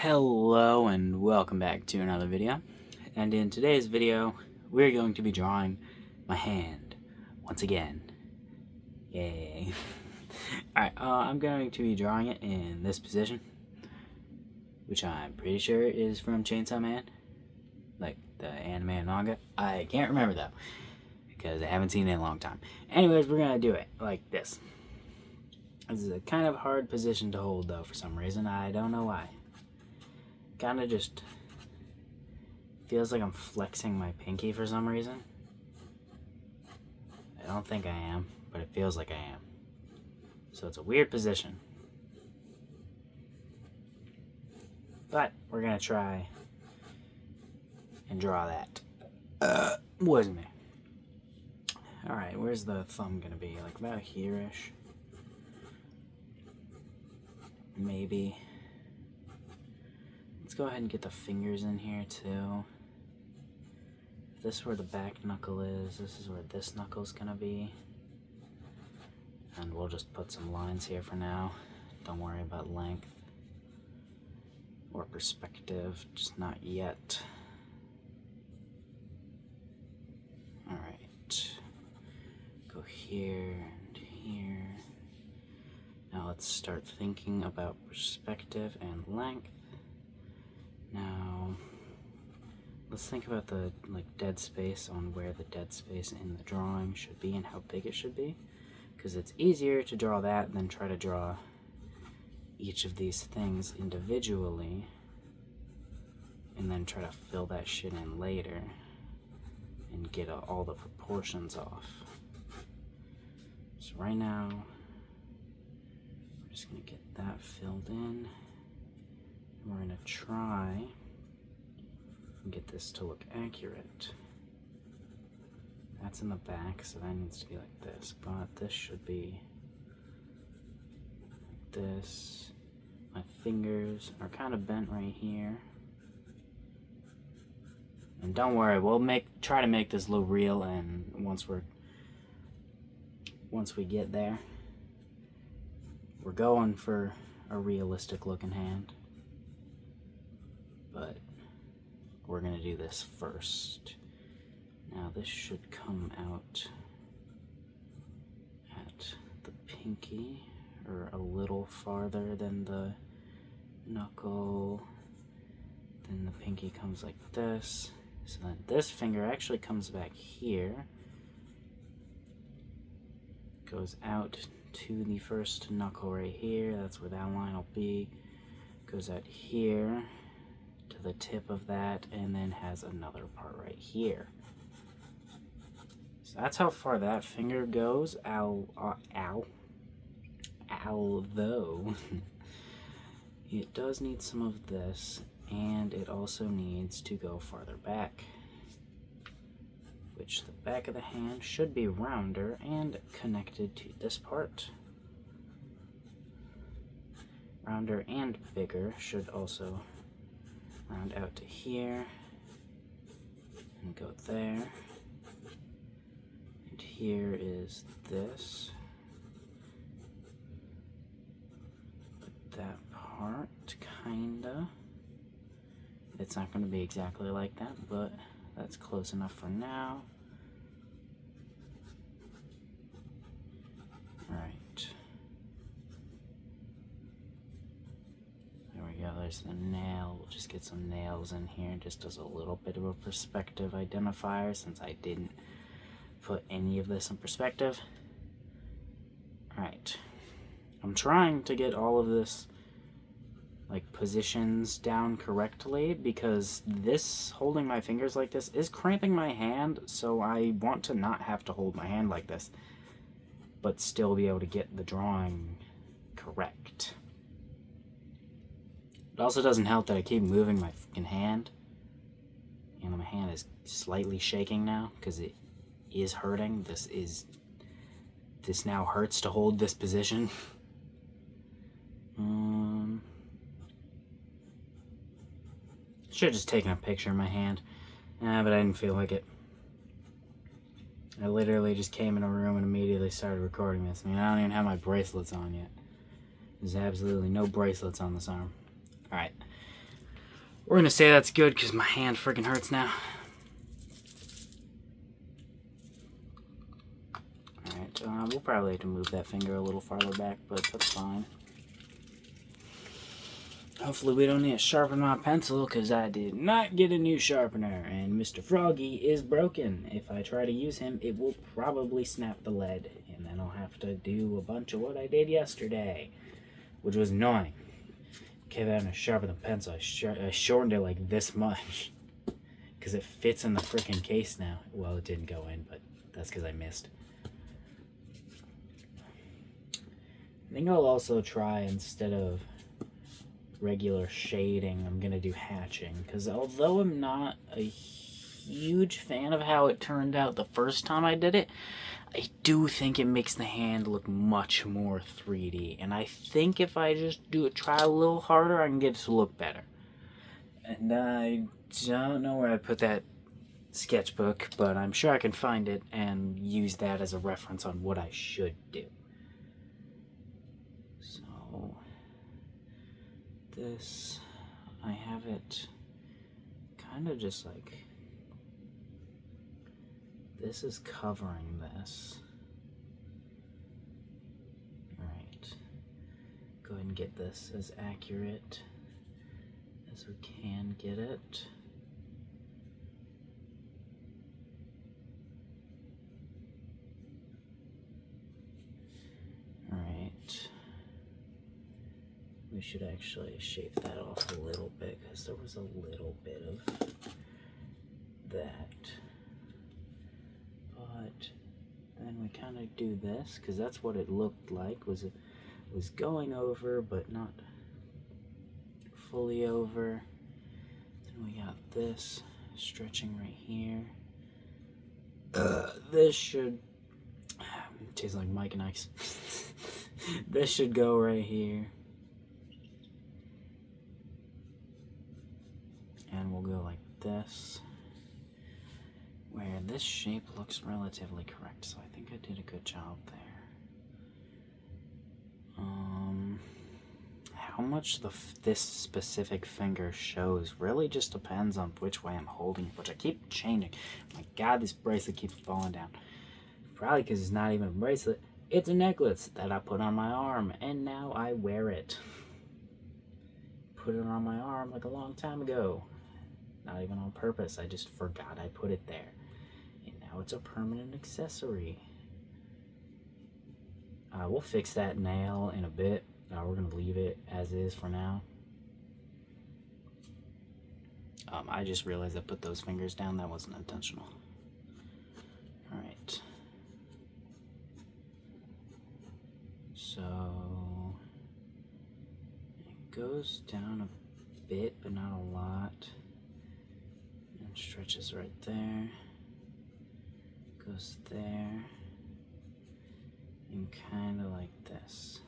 Hello and welcome back to another video, and in today's video we're going to be drawing my hand once again. Yay. Alright, I'm going to be drawing it in this position, which I'm pretty sure is from Chainsaw Man, like the anime and manga. I can't remember though, because I haven't seen it in a long time. Anyways, we're going to do it like this. This is a kind of hard position to hold though for some reason. I don't know why. Kind of just feels like I'm flexing my pinky for some reason. I don't think I am, but it feels like I am. So it's a weird position. But we're gonna try and draw that. Wasn't me. Alright, where's the thumb gonna be? Like about here-ish? Maybe. Let's go ahead and get the fingers in here too. If this where the back knuckle is, this is where this knuckle's gonna be. And we'll just put some lines here for now. Don't worry about length or perspective, just not yet. Alright. Go here and here. Now let's start thinking about perspective and length. Now, let's think about the dead space on where the dead space in the drawing should be and how big it should be, because it's easier to draw that than try to draw each of these things individually and then try to fill that shit in later and get all the proportions off. So right now, we're just gonna get that filled in. We're going to try and get this to look accurate. That's in the back, so that needs to be like this, but this should be like this. My fingers are kind of bent right here. And don't worry, we'll try to make this look real, and once we get there, we're going for a realistic looking hand. But we're going to do this first. Now this should come out at the pinky, or a little farther than the knuckle. Then the pinky comes like this. So then this finger actually comes back here. Goes out to the first knuckle right here. That's where that line will be. Goes out here to the tip of that, and then has another part right here. So that's how far that finger goes. Although it does need some of this, and it also needs to go farther back, which the back of the hand should be rounder and connected to this part. Rounder and bigger should also round out to here and go there. And here is this. That part, kinda. It's not going to be exactly like that, but that's close enough for now. Alright. There we go, there's the nail. We'll just get some nails in here, just as a little bit of a perspective identifier, since I didn't put any of this in perspective. Alright. I'm trying to get all of this positions down correctly, because this holding my fingers like this is cramping my hand, so I want to not have to hold my hand like this, but still be able to get the drawing correct. It also doesn't help that I keep moving my fucking hand. You know, my hand is slightly shaking now because it is hurting. This now hurts to hold this position. Should have just taken a picture of my hand, but I didn't feel like it. I literally just came in a room and immediately started recording this. I mean, I don't even have my bracelets on yet. There's absolutely no bracelets on this arm. Alright, We're gonna say that's good because my hand freaking hurts now. Alright, we'll probably have to move that finger a little farther back, but that's fine. Hopefully we don't need to sharpen my pencil, because I did not get a new sharpener, and Mr. Froggy is broken. If I try to use him, it will probably snap the lead, and then I'll have to do a bunch of what I did yesterday, which was annoying. Kept having to sharpen the pencil. I shortened it like this much, because it fits in the freaking case now. Well, it didn't go in, but that's because I missed. I think I'll also try, instead of regular shading, I'm gonna do hatching, because although I'm not a huge fan of how it turned out the first time I did it, I do think it makes the hand look much more 3D, and I think if I just try a little harder, I can get it to look better. And I don't know where I put that sketchbook, but I'm sure I can find it and use that as a reference on what I should do. So this, I have it kind of just like, this is covering this. Alright, go ahead and get this as accurate as we can get it. Alright. We should actually shape that off a little bit, because there was a little bit of that. But then we kind of do this, because that's what it looked like, was going over, but not fully over. Then we got this stretching right here. This should taste like Mike and Ike's. This should go right here. And we'll go like this, where this shape looks relatively correct, so I think I did a good job there. How much this specific finger shows really just depends on which way I'm holding it, which I keep changing. My God, this bracelet keeps falling down. Probably because it's not even a bracelet. It's a necklace that I put on my arm, and now I wear it. Put it on my arm like a long time ago. Not even on purpose, I just forgot I put it there. And now it's a permanent accessory. We'll fix that nail in a bit. We're going to leave it as is for now. I just realized I put those fingers down. That wasn't intentional. Alright. So it goes down a bit, but not a lot. And stretches right there. Goes there. And kind of like this.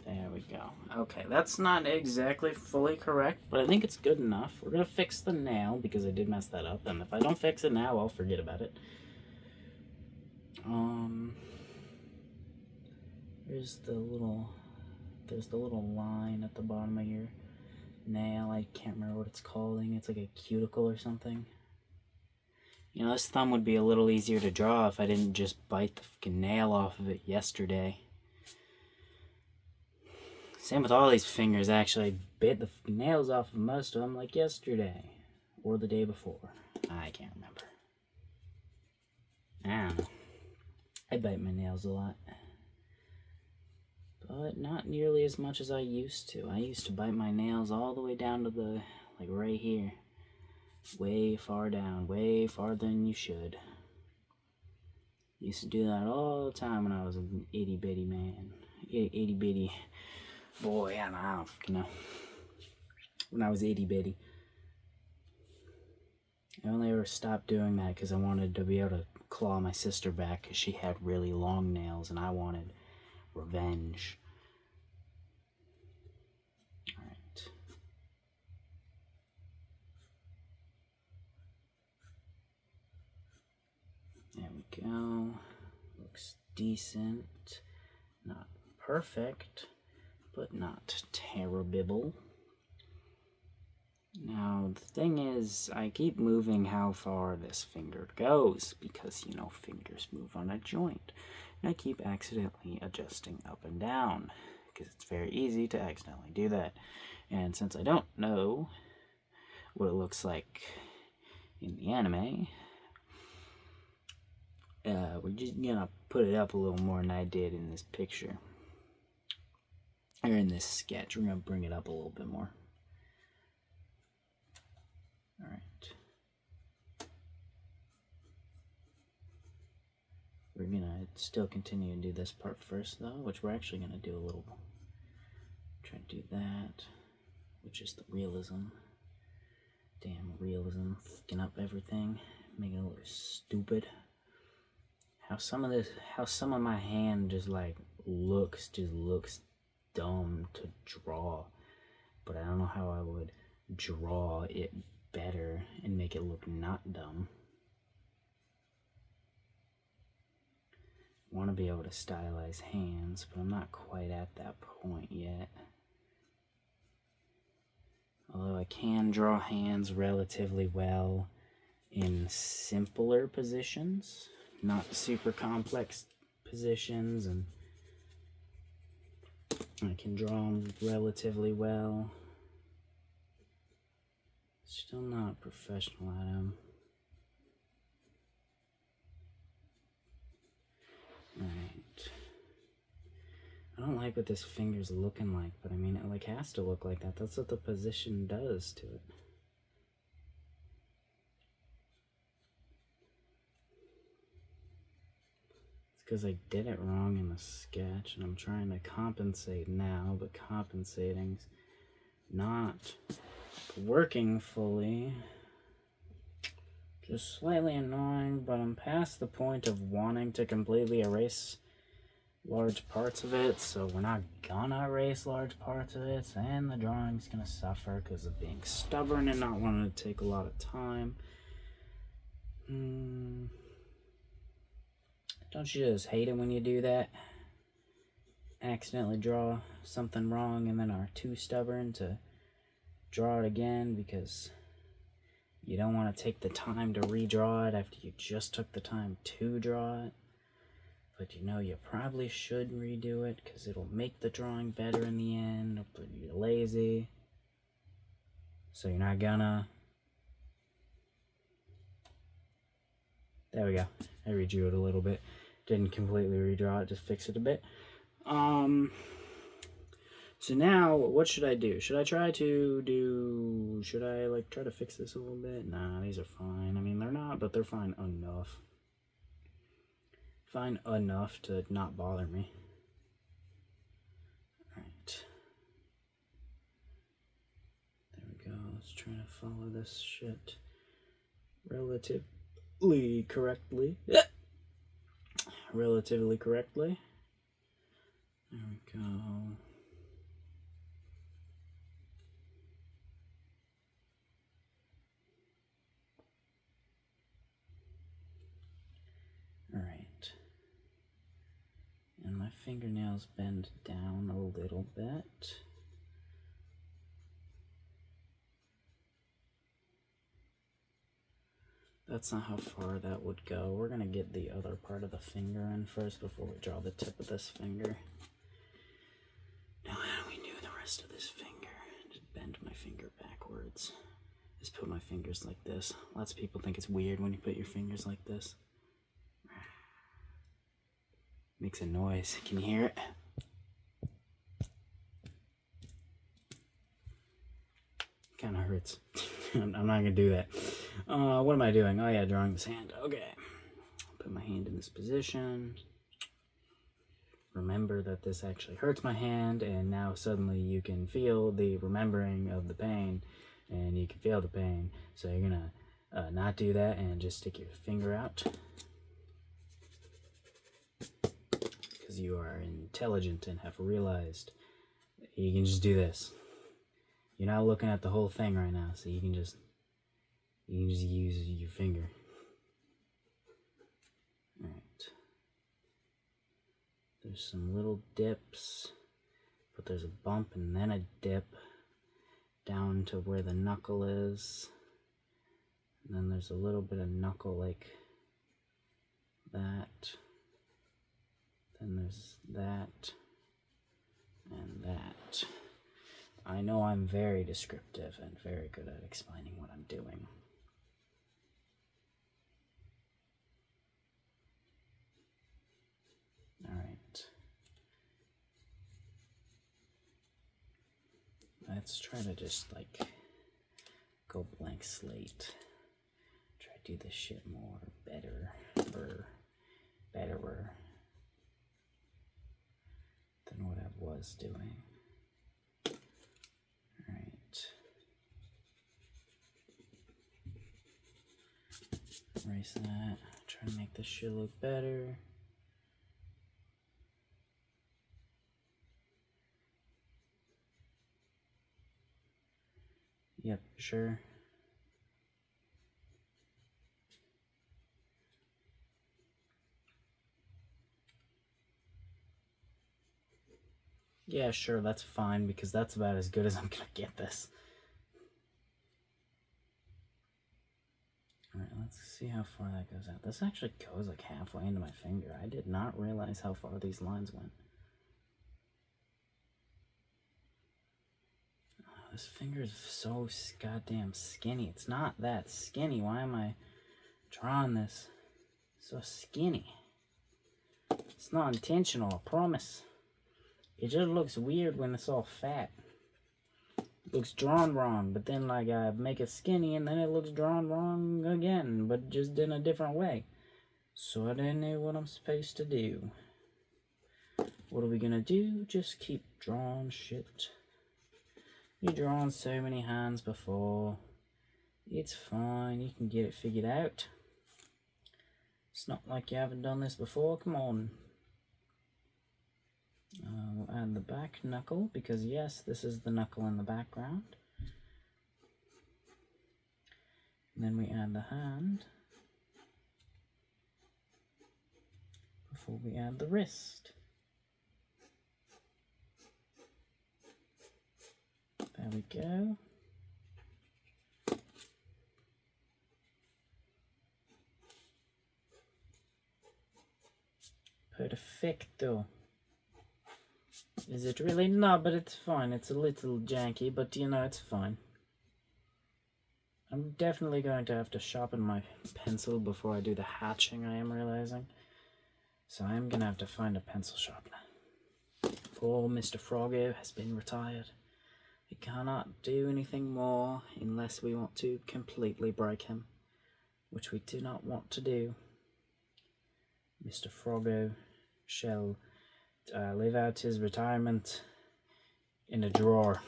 There we go. Okay, that's not exactly fully correct, but I think it's good enough. We're going to fix the nail because I did mess that up, and if I don't fix it now, I'll forget about it. There's the little line at the bottom of your nail. I can't remember what it's called. It's like a cuticle or something. You know, this thumb would be a little easier to draw if I didn't just bite the fucking nail off of it yesterday. Same with all these fingers, actually. I bit the nails off of most of them like yesterday. Or the day before. I can't remember. I don't know. I bite my nails a lot. But not nearly as much as I used to. I used to bite my nails all the way down to the, like right here. Way far down. Way farther than you should. Used to do that all the time when I was an itty bitty man. Itty bitty boy, I don't fucking know. When I was itty bitty. I only ever stopped doing that because I wanted to be able to claw my sister back because she had really long nails and I wanted revenge. Alright. There we go. Looks decent, not perfect, but not terrible. Now, the thing is, I keep moving how far this finger goes, because, you know, fingers move on a joint. And I keep accidentally adjusting up and down, because it's very easy to accidentally do that. And since I don't know what it looks like in the anime, we're just gonna put it up a little more than I did in this picture. Or in this sketch, we're gonna bring it up a little bit more. Alright. We're gonna still continue to do this part first though, which we're actually gonna do a little, try to do that, which is the realism. Damn realism, fucking up everything, making it look stupid. How some of my hand just like looks dumb to draw, but I don't know how I would draw it better and make it look not dumb. I want to be able to stylize hands, but I'm not quite at that point yet. Although I can draw hands relatively well in simpler positions, not super complex positions, and I can draw them relatively well. Still not professional at them. Right. I don't like what this finger's looking like, but I mean, it like has to look like that. That's what the position does to it. It's because I did it wrong in the sketch, and I'm trying to compensate now, but compensating's not working fully. Just slightly annoying, but I'm past the point of wanting to completely erase large parts of it, so we're not gonna erase large parts of it, and the drawing's gonna suffer because of being stubborn and not wanting to take a lot of time. Don't you just hate it when you do that? Accidentally draw something wrong and then are too stubborn to draw it again because you don't want to take the time to redraw it after you just took the time to draw it. But you know you probably should redo it because it'll make the drawing better in the end, but you're lazy, so you're not gonna. There we go. I redrew it a little bit. Didn't completely redraw it, just fix it a bit. So now, what should I do? Should I try to like try to fix this a little bit? Nah, these are fine. I mean, they're not, but they're fine enough. Fine enough to not bother me. Alright. There we go. Let's try to follow this shit relatively correctly. Relatively correctly. There we go. Alright. And my fingernails bend down a little bit. That's not how far that would go. We're gonna get the other part of the finger in first before we draw the tip of this finger. Now how do we do the rest of this finger? Just bend my finger backwards. Just put my fingers like this. Lots of people think it's weird when you put your fingers like this. Makes a noise. Can you hear it? Kind of hurts. I'm not gonna do that. What am I doing? Oh yeah, drawing this hand. Okay. Put my hand in this position. Remember that this actually hurts my hand, and now suddenly you can feel the remembering of the pain, and you can feel the pain. So you're gonna not do that and just stick your finger out. Because you are intelligent and have realized you can just do this. You're not looking at the whole thing right now, so you can just use your finger. Alright. There's some little dips, but there's a bump and then a dip down to where the knuckle is. And then there's a little bit of knuckle like that. Then there's that and that. I know I'm very descriptive and very good at explaining what I'm doing. Alright. Let's try to just like go blank slate. Try to do this shit more betterer than what I was doing. Alright. Erase that. Try to make this shit look better. Yep, sure. Yeah, sure, that's fine, because that's about as good as I'm gonna get this. Alright, let's see how far that goes out. This actually goes like halfway into my finger. I did not realize how far these lines went. Oh, this finger is so goddamn skinny. It's not that skinny. Why am I drawing this so skinny? It's not intentional, I promise. It just looks weird when it's all fat. It looks drawn wrong, but then like I make it skinny and then it looks drawn wrong again, but just in a different way. So I didn't know what I'm supposed to do. What are we gonna do? Just keep drawing shit. You've drawn so many hands before. It's fine, you can get it figured out. It's not like you haven't done this before, come on. We'll add the back knuckle, because yes, this is the knuckle in the background. And then we add the hand before we add the wrist. There we go. Perfecto. Is it really? No, but it's fine. It's a little janky, but you know, it's fine. I'm definitely going to have to sharpen my pencil before I do the hatching, I am realizing. So I am going to have to find a pencil sharpener. Poor Mr. Froggo has been retired. We cannot do anything more unless we want to completely break him, which we do not want to do. Mr. Froggo shall live out his retirement in a drawer.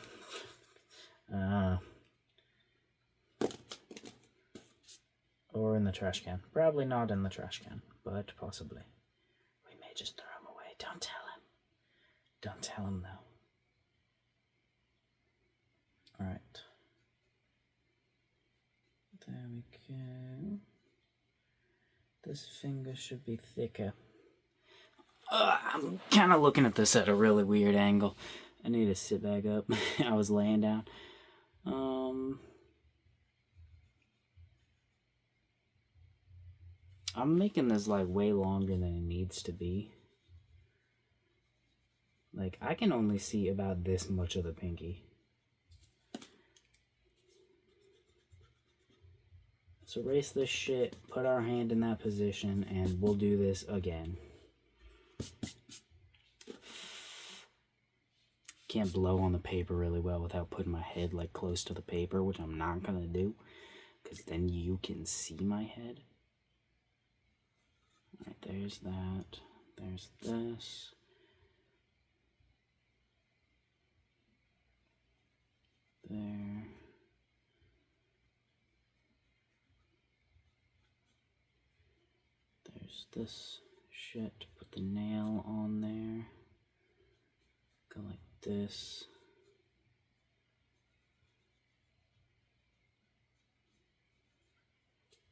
Or in the trash can. Probably not in the trash can, but possibly. We may just throw him away. Don't tell him. Don't tell him, though. Alright. There we go. This finger should be thicker. I'm kind of looking at this at a really weird angle. I need to sit back up. I was laying down. I'm making this like way longer than it needs to be. Like, I can only see about this much of the pinky. Let's erase this shit, put our hand in that position, and we'll do this again. Can't blow on the paper really well without putting my head like close to the paper, which I'm not gonna do, because then you can see my head. Alright, there's that. There's this. There. There's this shit. Put the nail on there. Go like this.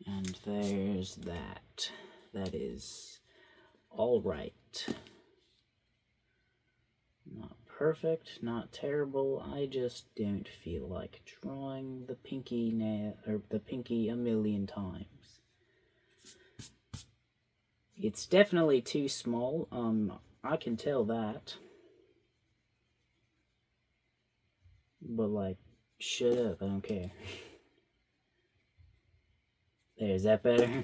And there's that. That is all right. perfect, not terrible. I just don't feel like drawing the pinky the pinky a million times. It's definitely too small. I can tell that. But like, shut up, I don't care. There, is that better?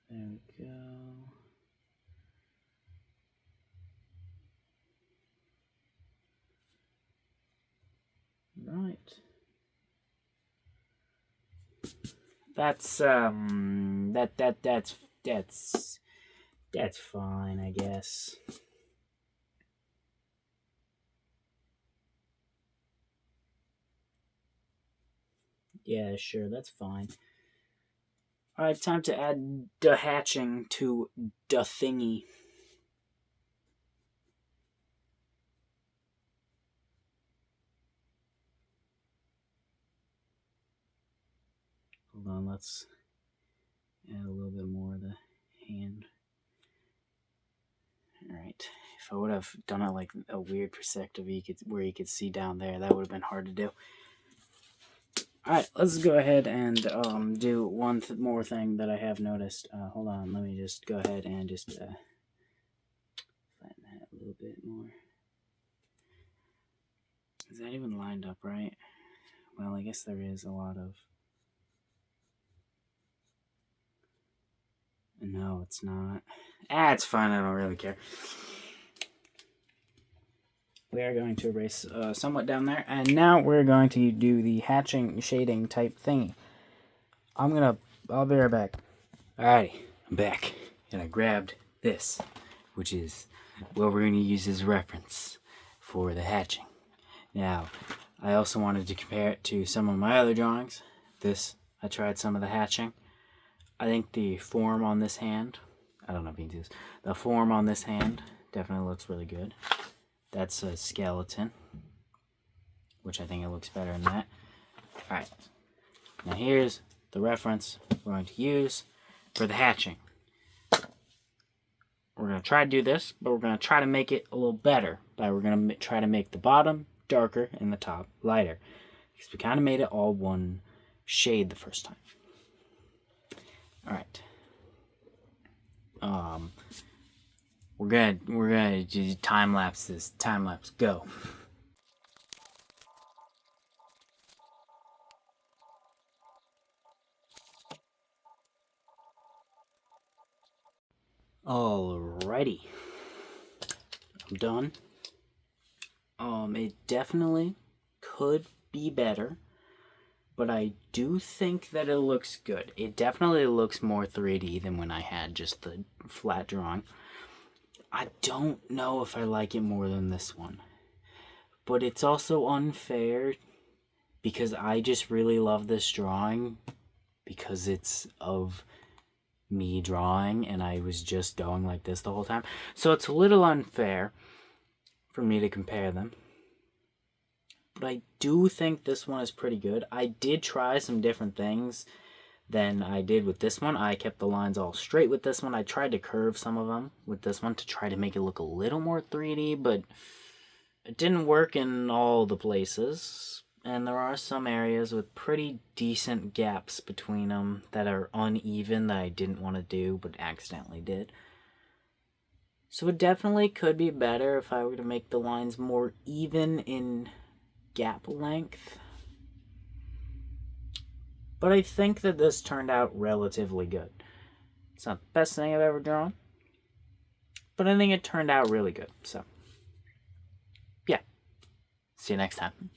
There we go. Right. That's that's fine, I guess. Yeah, sure, that's fine. Alright, time to add the hatching to the thingy. Hold on, let's add a little bit more of the hand. Alright, if I would have done it like a weird perspective where you could see down there, that would have been hard to do. Alright, let's go ahead and do one more thing that I have noticed. Hold on, let me just go ahead and just flatten that a little bit more. Is that even lined up right? Well, I guess there is a lot of... No, it's not. It's fine, I don't really care. We are going to erase somewhat down there, and now we're going to do the hatching shading type thingy. I'll be right back. Alrighty, I'm back, and I grabbed this, which is what we're going to use as reference for the hatching. Now, I also wanted to compare it to some of my other drawings. I tried some of the hatching. I think the form on this hand, I don't know if you can do this, the form on this hand definitely looks really good. That's a skeleton, which I think it looks better than that. Alright, now here's the reference we're going to use for the hatching. We're going to try to do this, but we're going to try to make it a little better. We're going to try to make the bottom darker and the top lighter, because we kind of made it all one shade the first time. Alright. We're gonna do time lapse this. Time lapse, go. Alrighty. I'm done. It definitely could be better, but I do think that it looks good. It definitely looks more 3D than when I had just the flat drawing. I don't know if I like it more than this one, but it's also unfair because I just really love this drawing because it's of me drawing and I was just going like this the whole time. So it's a little unfair for me to compare them. But I do think this one is pretty good. I did try some different things than I did with this one. I kept the lines all straight with this one. I tried to curve some of them with this one to try to make it look a little more 3D, but it didn't work in all the places. And there are some areas with pretty decent gaps between them that are uneven that I didn't want to do, but accidentally did. So it definitely could be better if I were to make the lines more even in gap length. But I think that this turned out relatively good. It's not the best thing I've ever drawn, but I think it turned out really good. So, yeah. See you next time.